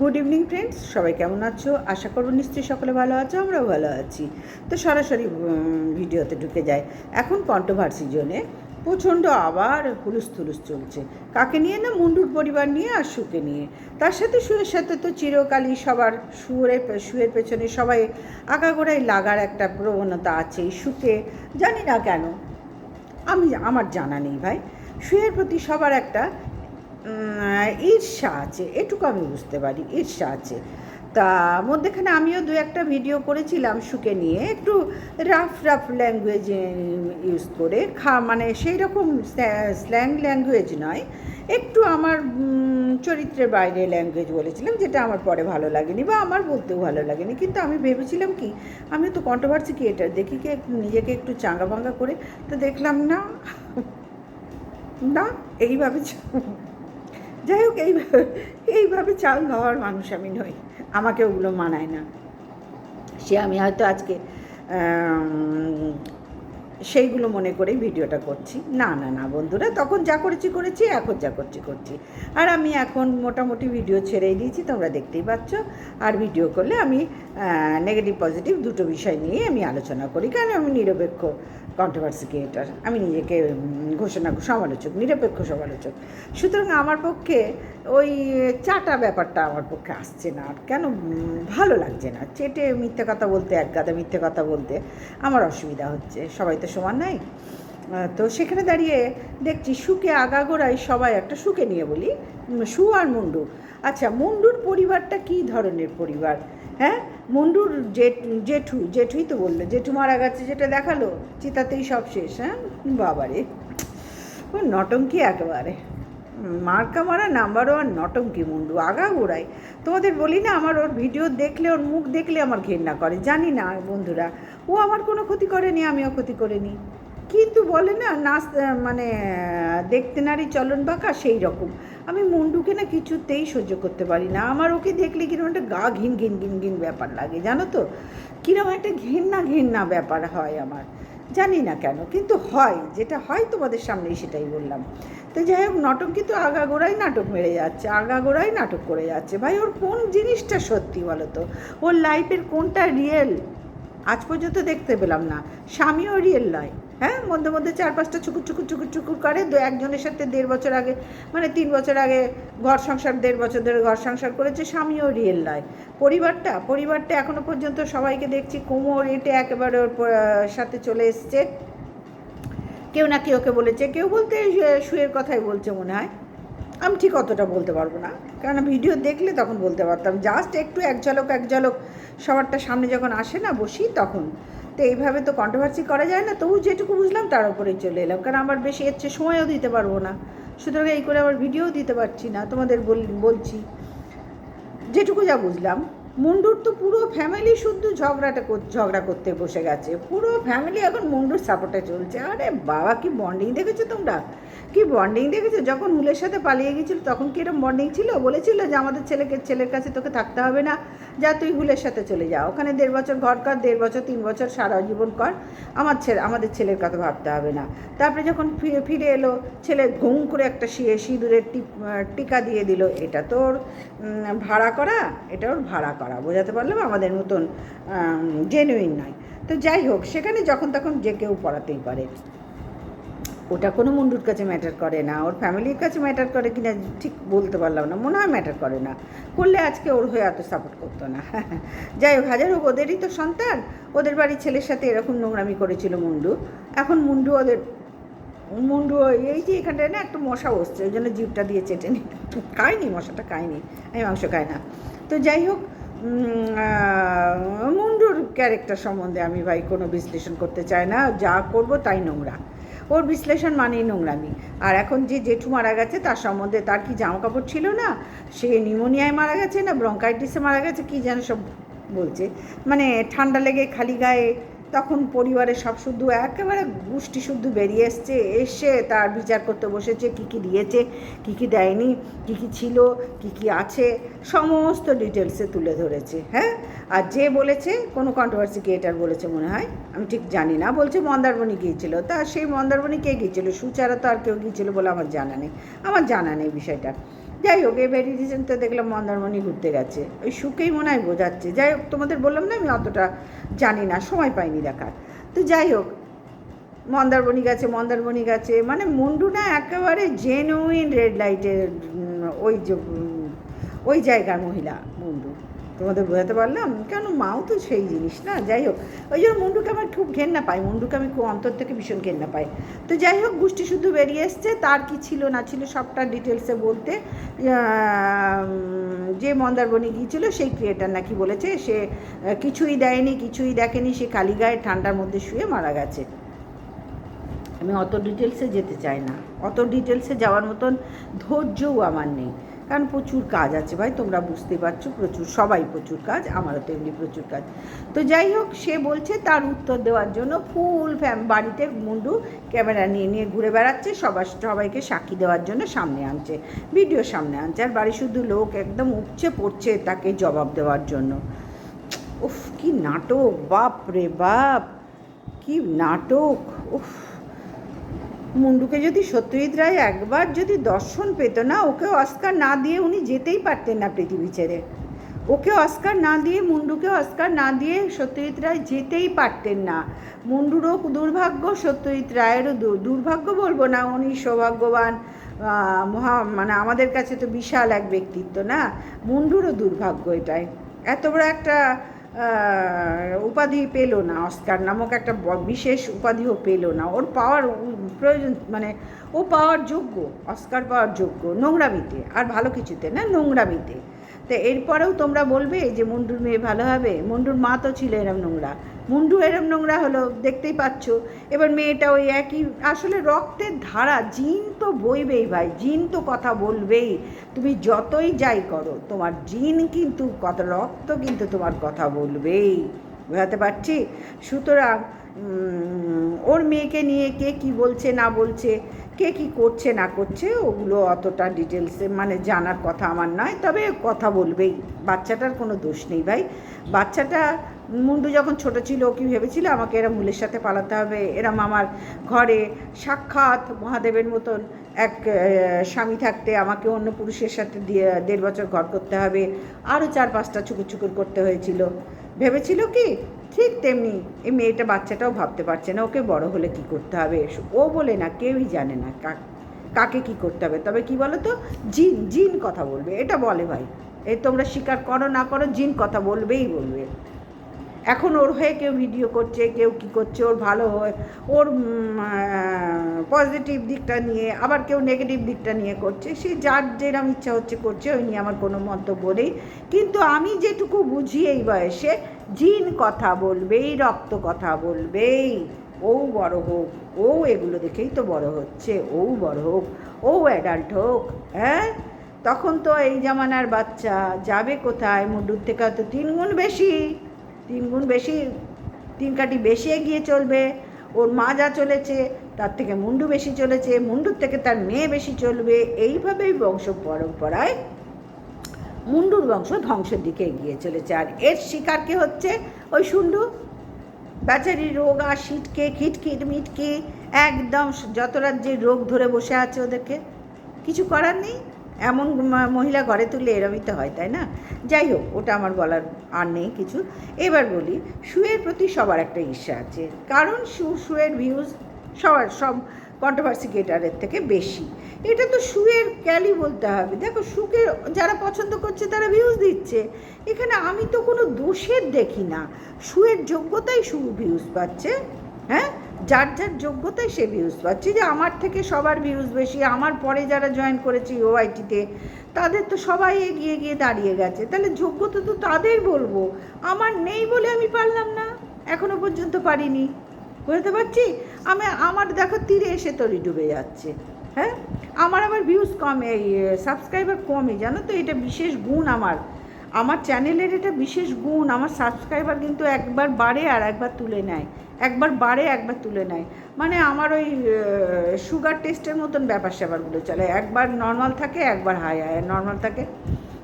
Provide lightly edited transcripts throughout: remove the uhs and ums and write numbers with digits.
Good evening friends, সবাই কেমন আছো? আশা করব নিশ্চয়ই সকলে ভালো আছো, আমরাও ভালো আছি। তো সরাসরি ভিডিওতে ঢুকে যায়। এখন কন্ট্রোভার্সি জোনে প্রচণ্ড আবার হুলুস থুলুস চলছে। কাকে নিয়ে? না, মুন্ডুর পরিবার নিয়ে আর শুকে নিয়ে। তার সাথে শুয়ের সাথে তো চিরকালই সবার শুয়ের পেছনে সবাই আগাগোড়াই লাগার একটা প্রবণতা আছে। শুকে জানি না কেন, আমার জানা নেই ভাই, শুয়ের প্রতি সবার একটা ঈর্ষা আছে, এটুকু আমি বুঝতে পারি, ঈর্ষা আছে। তা মধ্যেখানে আমিও দু একটা ভিডিও করেছিলাম শুকে নিয়ে, একটু রাফ ল্যাঙ্গুয়েজ ইউজ করে, মানে সেই রকম স্ল্যাং ল্যাঙ্গুয়েজ নয়, একটু আমার চরিত্রের বাইরে ল্যাঙ্গুয়েজ বলেছিলাম, যেটা আমার পরে ভালো লাগেনি বা আমার বলতেও ভালো লাগেনি। কিন্তু আমি ভেবেছিলাম কি, আমি তো কন্ট্রোভার্সি ক্রিয়েটার, দেখি কি নিজেকে একটু চাঙ্গা ভাঙ্গা করে, তো দেখলাম না না এইভাবে যাই হোক, এইভাবে চাল খাওয়ার মানুষ আমি নই, আমাকে ওগুলো মানায় না। সে আমি হয়তো আজকে সেইগুলো মনে করেই ভিডিওটা করছি। না না না বন্ধুরা, তখন যা করেছি, এখন যা করছি। আর আমি এখন মোটামুটি ভিডিও ছেড়েই দিয়েছি, তোমরা দেখতেই পাচ্ছ। আর ভিডিও করলে আমি নেগেটিভ পজিটিভ দুটো বিষয় নিয়ে আমি আলোচনা করি, কারণ আমি নিরপেক্ষ কন্ট্রোভার্সি ক্রিয়েটার, আমি নিজেকে নিরপেক্ষ সমালোচক। সুতরাং আমার পক্ষে ওই চাটা ব্যাপারটা আমার পক্ষে আসছে না, আর কেন ভালো লাগছে না। চেটে মিথ্যে কথা বলতে, এক গাদা মিথ্যে কথা বলতে আমার অসুবিধা হচ্ছে। সবাই তো সমান নাই। তো সেখানে দাঁড়িয়ে দেখছি শুকে আগাগোড়াই সবাই একটা, শুকে নিয়ে বলি, শু আর মুন্ডু। আচ্ছা, মুন্ডুর পরিবারটা কী ধরনের পরিবার? হ্যাঁ, মুন্ডুর জেঠুই তো বললো, জেঠু মারা গেছে, যেটা দেখালো চিতাতেই সব শেষ। হ্যাঁ বাবারে, ও নটঙ্কি একেবারে, মার্কা মারা নাম্বার ওয়ান নটঙ্কি মুন্ডু, আগাগোড়াই। তোমাদের বলি না, আমার ওর ভিডিও দেখলে, ওর মুখ দেখলে আমার ঘেন্না করে। জানি না বন্ধুরা, ও আমার কোনো ক্ষতি করেনি, আমিও ক্ষতি করিনি, কিন্তু বলে না, নাচ মানে দেখতে নারী চলন বাঁকা, সেই রকম। আমি মুন্ডুকে না কিছুতেই সহ্য করতে পারি না। আমার ওকে দেখলে কিরকম একটা গা ঘিন ব্যাপার লাগে, জানো তো, কীরকম একটা ঘেন্না ব্যাপার হয় আমার, জানি না কেন, কিন্তু হয়, যেটা হয় তোমাদের সামনেই সেটাই বললাম। তো যাই হোক, নটঙ্কি তো আগাগোড়াই নাটক মেরে যাচ্ছে, আগাগোড়াই নাটক করে যাচ্ছে। ভাই, ওর কোন জিনিসটা সত্যি বলো তো? ওর লাইফের কোনটা রিয়েল আজ পর্যন্ত দেখতে পেলাম না। স্বামীও রিয়েল নয়। হ্যাঁ, মধ্যে 4-5টা চুকুর করে, একজনের সাথে 1.5 বছর আগে, মানে 3 বছর আগে ঘর সংসার, 1.5 বছর ধরে ঘর সংসার করেছে। স্বামীও রিয়েল নয়। পরিবারটা এখনও পর্যন্ত সবাইকে দেখছি কোমর এঁটে একেবারে ওর সাথে চলে এসছে। কেউ না কেউ ওকে বলেছে, কেউ বলতে শুয়ের কথাই বলছে মনে হয়, আমি ঠিক অতটা বলতে পারবো না, কারণ ভিডিও দেখলে তখন বলতে পারতাম। জাস্ট একটু এক ঝলক সবারটা সামনে যখন আসে না, বসি তখন। তো এইভাবে তো কন্ট্রোভার্সি করা যায় না। তবু যেটুকু বুঝলাম তার উপরেই চলে এলাম, কারণ আমার বেশি এর চেয়ে সময়ও দিতে পারবো না, সুতরাং এই করে আবার ভিডিও দিতে পারছি না। তোমাদের বলছি যেটুকু যা বুঝলাম। মুন্ডুর তো পুরো ফ্যামিলি শুদ্ধ ঝগড়া করতে বসে গেছে, পুরো ফ্যামিলি এখন মুন্ডুর সাপোর্টে চলছে। আরে বাবা, কি বন্ডিং দেখেছো তোমরা? কি বন্ডিং দেখেছো? যখন হুলের সাথে পালিয়ে গেছিল তখন কীরকম বন্ডিং ছিল? বলেছিল যে আমাদের ছেলের কাছে তোকে থাকতে হবে না, যা তুই হুলের সাথে চলে যা, ওখানে 1.5 বছর ঘর কর, 1.5 বছর 3 বছর সারা জীবন কর, আমাদের ছেলের কথা ভাবতে হবে না। তারপরে যখন ফিরে এলো, ছেলে ঘুম করে একটা সিঁদুরের টিকা দিয়ে দিল। এটা তোর ভাড়া করা, এটা ওর ভাড়া করা, বোঝাতে পারলাম? আমাদের মতন জেনুইন নয়। তো যাই হোক, সেখানে যখন তখন যে কেউ পড়াতেই পারে, ওটা কোনো মুন্ডুর কাছে ম্যাটার করে না। ওর ফ্যামিলির কাছে ম্যাটার করে কিনা ঠিক বলতে পারলাম না, মনে হয় ম্যাটার করে না। করলে আজকে ওর হয়ে এত সাপোর্ট করতো না। যাই হোক, হাজার হোক, ওদেরই তো সন্তান। ওদের বাড়ির ছেলের সাথে এরকম নোংরামি করেছিল মুন্ডু। এখন মুন্ডু এই যে এখানটায় না একটা মশা বসছে, ওই জন্য জিভটা দিয়ে চেটে নি, খাইনি মশাটা, খাইনি, আমি মাংস খাই না। তো যাই হোক, মুন্ডুর ক্যারেক্টার সম্বন্ধে আমি ভাই কোনো বিশ্লেষণ করতে চাই না, যা করব তাই নোংরা। ওর বিশ্লেষণ মানেই নোংরামি। আর এখন যে জেঠু মারা গেছে তার সম্বন্ধে, তার কি জামা কাপড় ছিল না, সে নিউমোনিয়ায় মারা গেছে না ব্রঙ্কাইটিসে মারা গেছে, কি যেন সব বলছে, মানে ঠান্ডা লেগে খালি গায়ে, তখন পরিবারের সব শুদ্ধ একেবারে গোষ্ঠী শুদ্ধ বেরিয়ে এসে তার বিচার করতে বসেছে, কী দিয়েছে, কী দেয়নি, কী ছিল, কী আছে, সমস্ত ডিটেলসে তুলে ধরেছে। হ্যাঁ, আর যে বলেছে, কোনো কন্ট্রোভার্সি ক্রিয়েটার বলেছে মনে হয়, আমি ঠিক জানি না, বলছে মন্দারমণি গিয়েছিল। তা সেই মন্দারমণি কে গিয়েছিল? সুচারা তো আর কেউ গিয়েছিল বলে আমার জানা নেই বিষয়টা। যাই হোক এবারে রিসেন্ট তো দেখলাম মন্দারমণি ঘুরতে গেছে, ওই সুখেই মনে হয় বোঝাচ্ছে। যাই হোক তোমাদের বললাম না আমি অতটা জানি না, সময় পাইনি দেখার। তো যাই হোক মন্দারমণি গেছে মানে মুন্ডু না একেবারে জেনুইন রেড লাইটের ওই যে ওই জায়গার মহিলা মুন্ডু, তোমাদের বোঝাতে পারলাম? কেন মাও তো সেই জিনিস না। যাই হোক ওই জন্য মুন্ডুকে আমার খুব ঘেন্না পাই, মুন্ডুকে আমি খুব অন্তর থেকে ভীষণ ঘেন্না পাই। তো যাই হোক গোষ্ঠী শুদ্ধ বেরিয়ে এসছে, তার কি ছিল না ছিল সবটা ডিটেলসে বলতে। যে মন্দারমণি গিয়েছিল সেই ক্রিয়েটার নাকি বলেছে সে কিছুই দেয়নি, কিছুই দেখেনি, সে খালি গায়ে ঠান্ডার মধ্যে শুয়ে মারা গেছে। আমি অত ডিটেলসে যেতে চাই না, অত ডিটেলসে যাওয়ার মতন ধৈর্যও আমার নেই, কারণ প্রচুর কাজ আছে ভাই, তোমরা বুঝতে পারছো, প্রচুর, সবাই প্রচুর কাজ, আমারও তো এমনি প্রচুর কাজ। তো যাই হোক সে বলছে তার উত্তর দেওয়ার জন্য ফুল বাড়িতে মুন্ডু ক্যামেরা নিয়ে নিয়ে ঘুরে বেড়াচ্ছে, সবাইকে সাক্ষী দেওয়ার জন্য সামনে আনছে, ভিডিও সামনে আনছে, আর বাড়ি শুধু লোক একদম উপচে পড়ছে তাকে জবাব দেওয়ার জন্য। উফ কি নাটক, বাপ রে বাপ, কি নাটক! উফ, মুন্ডুকে যদি সত্যজিৎ রায় একবার যদি দর্শন পেত না, ওকে অস্কার না দিয়ে উনি যেতেই পারতেন না পৃথিবী ছেড়ে, ওকে অস্কার না দিয়ে, মুন্ডুকে অস্কার না দিয়ে সত্যজিৎ রায় যেতেই পারতেন না। মুন্ডুরও দুর্ভাগ্য, সত্যজিৎ রায়েরও দুর্ভাগ্য বলবো না, উনি সৌভাগ্যবান, মানে আমাদের কাছে তো বিশাল এক ব্যক্তিত্ব না, মুন্ডুরও দুর্ভাগ্য এটাই, এত বড় একটা উপাধি পেল না, অস্কার নামক একটা বিশেষ উপাধিও পেল না, ওর পাওয়ার প্রয়োজন, মানে ও পাওয়ার যোগ্য, অস্কার পাওয়ার যোগ্য নোংরামিতে, আর ভালো কিছুতে না, নোংরামিতে। তো এরপরেও তোমরা বলবে যে মুন্ডুর মেয়ে ভালো হবে, মুন্ডুর মা তো ছিল এরম নোংরা, মুন্ডু এরম নোংরা হলো, দেখতেই পাচ্ছ। এবার মেয়েটা ওই একই, আসলে রক্তের ধারা, জিন তো বইবেই ভাই, জিন তো কথা বলবেই, তুমি যতই যাই করো তোমার জিন কিন্তু কথা, রক্ত কিন্তু তোমার কথা বলবেই, বোঝাতে পারছি? সুতরাং ওর মেয়েকে নিয়ে কে কি বলছে না বলছে, কে কি করছে না করছে, ওগুলো অতটা ডিটেলসে মানে জানার কথা আমার নয়, তবে কথা বলবেই, বাচ্চাটার কোনো দোষ নেই ভাই। বাচ্চাটা মুন্ডু যখন ছোট ছিল ও কি ভেবেছিল আমাকে এরা মূলের সাথে পালাতে হবে, এরম আমার ঘরে সাক্ষাৎ মহাদেবের মতন এক স্বামী থাকতে আমাকে অন্য পুরুষের সাথে দিয়ে 1.5 বছর ঘর করতে হবে, আরও 4-5টা চুকুর চুকুর করতে হয়েছিল, ভেবেছিল কি? ঠিক তেমনি এই মেয়েটা, বাচ্চাটাও ভাবতে পারছে না ওকে বড় হলে কি করতে হবে, ও বলে না, কেউই জানে না কাকে কি করতে হবে, তবে কি বলো তো, জিন জিন কথা বলবে, এটা বলে ভাই, এই তোমরা স্বীকার করো না করো, জিন কথা বলবেই বলবে। এখন ওর হয়ে কেউ ভিডিও করছে, কেউ কি করছে, ওর ভালো হয়, ওর পজিটিভ দিকটা নিয়ে, আবার কেউ নেগেটিভ দিকটা নিয়ে করছে, সে যার যেরকম ইচ্ছা হচ্ছে করছে, ওই নিয়ে আমার কোনো মন্তব্য নেই। কিন্তু আমি যেটুকু বুঝি এই বয়সে, জিন কথা বলবেই, রক্ত কথা বলবেই, ও বড় হোক, ও এগুলো দেখেই তো বড় হচ্ছে, ও বড় হোক, ও অ্যাডাল্ট হোক, হ্যাঁ, তখন তো এই জামানার বাচ্চা যাবে কোথায়, মুন্ডুর থেকে হয়তো 3 গুণ বেশি, 3 গুণ বেশি, 3 কাঠি বেশি এগিয়ে চলবে, ওর মা যা চলেছে তার থেকে মুন্ডু বেশি চলেছে, মুন্ডুর থেকে তার মেয়ে বেশি চলবে, এইভাবেই বংশ পরম্পরায় মুন্ডুর বংশ ধ্বংসের দিকে এগিয়ে চলেছে। আর এর শিকার কে হচ্ছে? ওই শুন্ডু বেচারি, রোগা শীতকে খিটখিট মিটকে একদম যত রাজ্যের রোগ ধরে বসে আছে, ওদেরকে কিছু করার নেই, এমন মহিলা ঘরে তুললে এরমই তো হয়, তাই না? যাই হোক ওটা আমার বলার আর নেই কিছু। এবার বলি, শুয়ের প্রতি সবার একটা ঈর্ষা আছে, কারণ শুয়ের ভিউজ সব কন্ট্রোভার্সি ক্রিয়েটারের থেকে বেশি, এটা তো শুয়ের ক্যালি বলতে হবে। দেখো শুকে যারা পছন্দ করছে তারা ভিউজ দিচ্ছে, এখানে আমি তো কোনো দোষের দেখি না, শুয়ের যোগ্যতাই ভিউজ পাচ্ছে, হ্যাঁ, যার যার যোগ্যতায় সে ভিউজ পাচ্ছে, যে আমার থেকে সবার ভিউজ বেশি, আমার পরে যারা জয়েন করেছে ওআইটিতে তাদের তো সবাই এগিয়ে গিয়ে দাঁড়িয়ে গেছে, তাহলে যোগ্যতা তো তাদের বলবো, আমার নেই বলে আমি পারলাম না, এখনো পর্যন্ত পারিনি, বুঝতে পারছি? আমার দেখো তীরে এসে তরি ডুবে যাচ্ছে, হ্যাঁ, আমার আবার ভিউজ কমে, এই সাবস্ক্রাইবার কমে, জানো তো, এটা বিশেষ গুণ আমার চ্যানেলের, এটা বিশেষ গুণ, আমার সাবস্ক্রাইবার কিন্তু একবার বাড়ে আর একবার তুলে নেয়, একবার বাড়ে একবার তুলে নেয়, মানে আমার ওই সুগার টেস্টের মতন ব্যাপার স্যাপারগুলো চলে, একবার নর্মাল থাকে, একবার হাই নর্মাল থাকে।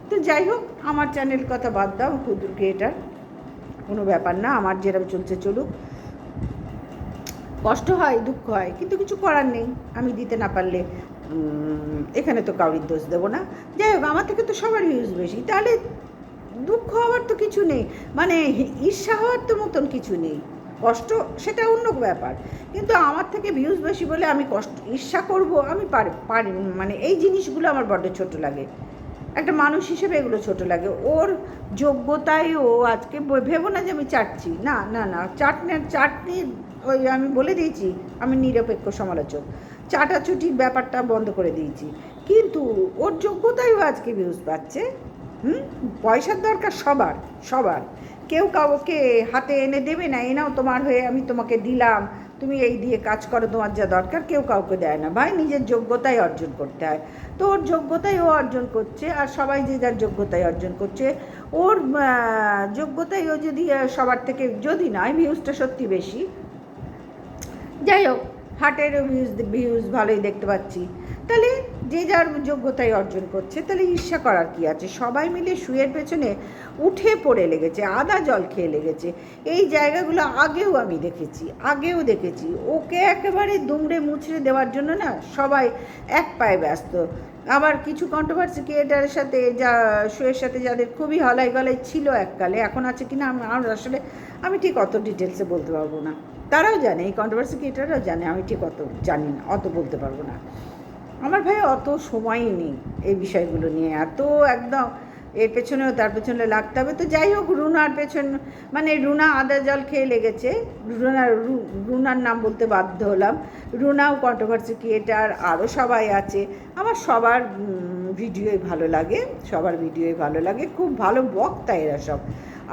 তো যাই হোক আমার চ্যানেল কথা বাদ দাও, ক্ষুদ্র ক্রিয়েটার, কোনো ব্যাপার না, আমার যেরকম চলছে চলুক, কষ্ট হয় দুঃখ হয় কিন্তু কিছু করার নেই, আমি দিতে না পারলে এখানে তো কাউরির দোষ দেবো না। যাই হোক, আমার থেকে তো সবার ভিউজ বেশি, তাহলে দুঃখ হওয়ার তো কিছু নেই, মানে ঈর্ষা হওয়ার তো মতন কিছু নেই। কষ্ট সেটা অন্য ব্যাপার, কিন্তু আমার থেকে ভিউজ বেশি বলে আমি ঈর্ষা করব? আমি পারি মানে এই জিনিসগুলো আমার বড্ড ছোট লাগে, একটা মানুষ হিসেবে এগুলো ছোট লাগে। ওর যোগ্যতায় ও আজকে ভেবো না যে আমি চাটছি, না না না, চাটনি ওই আমি বলে দিয়েছি আমি নিরপেক্ষ সমালোচক, চাটাচুটির ব্যাপারটা বন্ধ করে দিয়েছি, কিন্তু ওর যোগ্যতায় ও আজকে ভিউজ পাচ্ছে। পয়সার দরকার সবার সবার, কেউ কাউকে হাতে এনে দেবে না, এ নাও তোমার হয়ে আমি তোমাকে দিলাম, তুমি এই দিয়ে কাজ করো, তোমার যা দরকার, কেউ কাউকে দেয় না ভাই, নিজের যোগ্যতাই অর্জন করতে হয়। তো ওর যোগ্যতাই ও অর্জন করছে, আর সবাই যে যার যোগ্যতাই অর্জন করছে। ওর যোগ্যতাই ও যদি সবার থেকে, যদি নয় ভিউজটা সত্যি বেশি, যাই হোক হার্টেরও ভিউজ ভালোই দেখতে পাচ্ছি, তাহলে যে যার যোগ্যতায় অর্জন করছে, তাহলে ঈর্ষা করার কি আছে? সবাই মিলে শুয়ের পেছনে উঠে পড়ে লেগেছে, আদা জল খেয়ে লেগেছে। এই জায়গাগুলো আগেও দেখেছি। ওকে একেবারে দুমড়ে মুচড়ে দেওয়ার জন্য না সবাই এক পায়ে ব্যস্ত। আবার কিছু কন্ট্রোভার্সি ক্রিয়েটারের সাথে, যা শুয়ের সাথে যাদের খুবই হলাই গলাই ছিল এককালে, এখন আছে কিনা আসলে আমি ঠিক অত ডিটেলসে বলতে পারবো না। তারাও জানে, এই কন্ট্রোভার্সি ক্রিয়েটাররাও জানে, আমি ঠিক অত জানি না, অত বলতে পারবো না। আমার ভাই অত সময়ই নেই এই বিষয়গুলো নিয়ে, এত একদম এর পেছনেও তার পেছনে লাগতে হবে। তো যাই হোক, রুনার পেছন মানে রুনা আদা জল খেয়ে লেগেছে, রুনার নাম বলতে বাধ্য হলাম। রুনাও কন্ট্রোভার্সি ক্রিয়েটার, আরও সবাই আছে। আমার সবার ভিডিওই ভালো লাগে, খুব ভালো বক্তা এরা সব।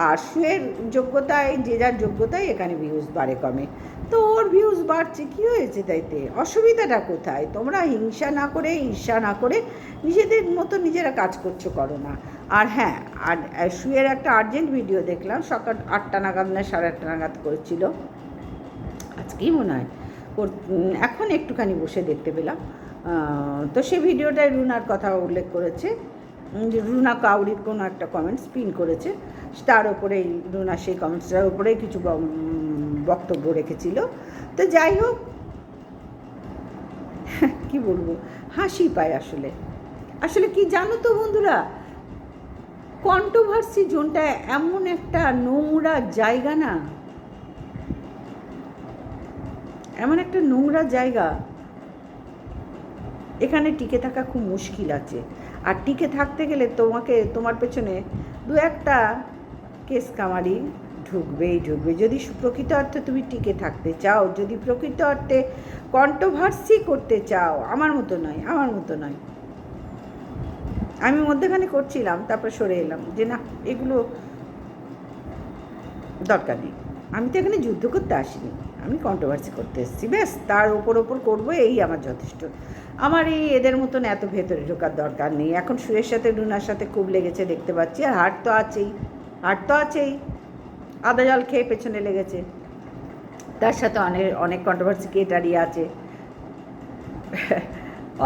আর শুয়ের যোগ্যতায়, যে যার যোগ্যতায় এখানে ভিউজ বাড়ে কমে, তো ওর ভিউজ বাড়ছে, কী হয়েছে তাইতে? অসুবিধাটা কোথায়? তোমরা হিংসা না করে, ঈর্ষা না করে নিজেদের মতো নিজেরা কাজ করো না। আর হ্যাঁ, আর শুয়ের একটা আর্জেন্ট ভিডিও দেখলাম, সকাল 8টা নাগাদ না 8:30 নাগাদ করেছিল, আজকেই মনে হয়, এখন একটুখানি বসে দেখতে পেলাম। তো সেই ভিডিওটায় রুনার কথা উল্লেখ করেছে, রুনা কাউরির কোনো একটা কমেন্টস পিন করেছে, তার ওপরেই রুনা সেই কমেন্টসটার ওপরেই কিছু বক্তব্য রেখেছিল। তো যাই হোক, কি বলবো, হাসি পায় আসলে কি জানো তো বন্ধুরা, কন্ট্রোভার্সি জোনটা এমন একটা নোংরা জায়গা না, এমন একটা নোংরা জায়গা, এখানে টিকে থাকা খুব মুশকিল আছে। আর টিকে থাকতে গেলে তোমার পেছনে দু একটা কেস কামারি ঢুকবে। যদি প্রকৃত অর্থে তুমি টিকে থাকতে চাও, যদি প্রকৃত অর্থে কন্ট্রোভার্সি করতে চাও, আমার মতো নয়। আমি মধ্যেখানে করছিলাম, তারপর সরে এলাম যে না, এগুলো দরকার নেই। আমি তো এখানে যুদ্ধ করতে আসিনি, আমি কন্ট্রোভার্সি করতে এসেছি, ব্যাস। তার ওপর করবো, এই আমার যথেষ্ট। আমার এই এদের মতন এত ভেতরে ঢোকার দরকার নেই। এখন সুরের সাথে রুনার সাথে খুব লেগেছে দেখতে পাচ্ছি, আর হাট তো আছেই, আদা জল খেয়ে পেছনে লেগেছে। তার সাথে অনেক কন্ট্রোভার্সি ক্রিয়েটারই আছে।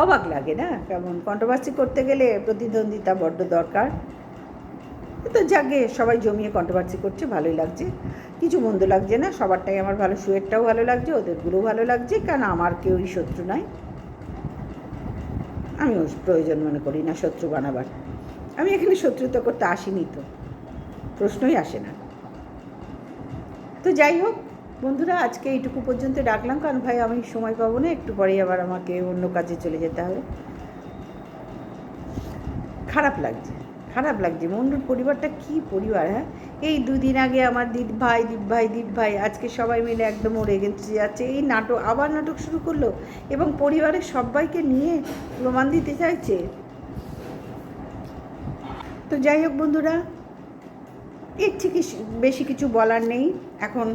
অবাক লাগে না? কেমন কন্ট্রোভার্সি করতে গেলে প্রতিদ্বন্দ্বিতা বড্ড দরকার। তো যাকে সবাই জমিয়ে কন্ট্রোভার্সি করছে, ভালোই লাগছে, কিছু মন্দ লাগছে না। সবারটাই আমার ভালো, শুয়েরটাও ভালো লাগছে, ওদেরগুলোও ভালো লাগছে, কারণ আমার কেউই শত্রু নয়। আমি প্রয়োজন মনে করি না শত্রু বানাবার। আমি এখানে শত্রুতা করতে আসিনি, তো প্রশ্নই আসে না। তো যাই হোক বন্ধুরা, আজকে এইটুকু পর্যন্ত ডাকলাম, কারণ ভাই আমি সময় পাবো না, একটু পরেই আবার আমাকে অন্য কাজে চলে যেতে হবে। খারাপ লাগছে। মন্ডুর পরিবারটা কি পরিবার! হ্যাঁ, এই দুদিন আগে আমার দীপ ভাই আজকে সবাই মিলে একদম ওর এগেন্সে যাচ্ছে, এই নাটক শুরু করলো, এবং পরিবারের সবাইকে নিয়ে প্রমাণ দিতে চাইছে। তো যাই হোক বন্ধুরা, এর থেকে বেশি কিছু বলার নেই। এখন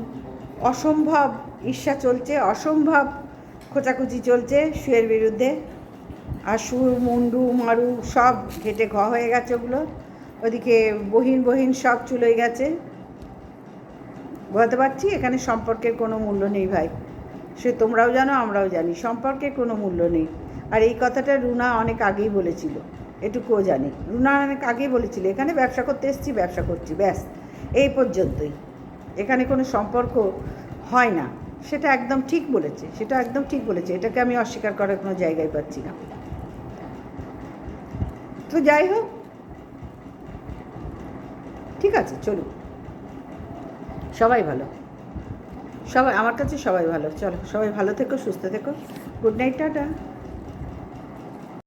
অসম্ভব ঈর্ষা চলছে, অসম্ভব খোঁচাখুচি চলছে শুয়ের বিরুদ্ধে। আর মুন্ডু মারু সব ঘেটে হয়ে গেছে ওগুলো। ওদিকে বহিন সব চুলোয় গেছে। বলতে পারছি এখানে সম্পর্কের কোনো মূল্য নেই ভাই, সে তোমরাও জানো, আমরাও জানি, সম্পর্কের কোনো মূল্য নেই। আর এই কথাটা রুনা অনেক আগেই বলেছিল, এটুকুও জানি। রুনা অনেক আগেই বলেছিল, এখানে ব্যবসা করতে এসেছি, ব্যবসা করছি, ব্যাস, এই পর্যন্তই। এখানে কোনো সম্পর্ক হয় না, সেটা একদম ঠিক বলেছে, এটাকে আমি অস্বীকার করার কোনো জায়গায় পাচ্ছি না। তো যাই হোক, ঠিক আছে, চলুন। সবাই ভালো, সবাই আমার কাছে সবাই ভালো। চলো, সবাই ভালো থেকো, সুস্থ থেকো। Good night, tata.